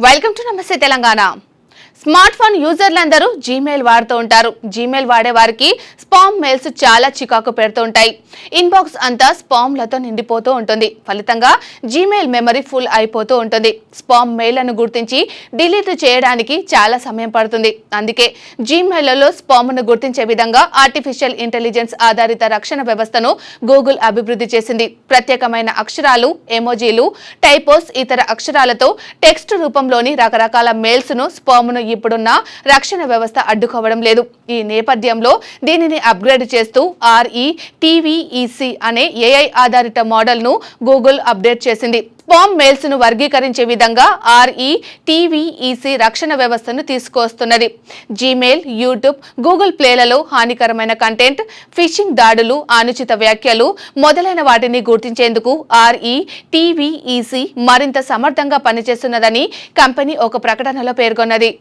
Welcome to నమస్తే Telangana. Smart phone యూజర్లందరూ Gmail వాడుతూ ఉంటారు. జీమెయిల్ వాడే వారికి స్పామ్ మెయిల్స్ చాలా చికాకు పెడుతూ ఉంటాయి. ఇన్బాక్స్ అంతా స్పామ్లతో నిండిపోతూ ఉంటుంది. ఫలితంగా జీమెయిల్ మెమరీ ఫుల్ అయిపోతూ ఉంటుంది. స్పామ్ మెయిల్లను గుర్తించి డిలీట్ చేయడానికి చాలా సమయం పడుతుంది. అందుకే జీమెయిల్లో స్పామ్ను గుర్తించే విధంగా ఆర్టిఫిషియల్ ఇంటెలిజెన్స్ ఆధారిత రక్షణ వ్యవస్థను గూగుల్ అభివృద్ధి చేసింది. ప్రత్యేకమైన అక్షరాలు, ఎమోజీలు, టైపోస్, ఇతర అక్షరాలతో టెక్స్ట్ రూపంలోని రకరకాల మెయిల్స్ ను స్పామ్ను ఇప్పుడున్న రక్షణ వ్యవస్థ అడ్డుకోవడం లేదు. ఈ నేపథ్యంలో దీనిని అప్గ్రేడ్ చేస్తూ RETVEC అనే AI ఆధారిత మోడల్ ను గూగుల్ అప్డేట్ చేసింది. స్పామ్ మెయిల్స్ ను వర్గీకరించే విధంగా RETVEC రక్షణ వ్యవస్థను తీసుకొస్తున్నది. జీమెయిల్, యూట్యూబ్, గూగుల్ ప్లేలలో హానికరమైన కంటెంట్, ఫిషింగ్ దాడులు, అనుచిత వ్యాఖ్యలు మొదలైన వాటిని గుర్తించేందుకు RETVEC మరింత సమర్థంగా పనిచేస్తున్నదని కంపెనీ ఒక ప్రకటనలో పేర్కొన్నది.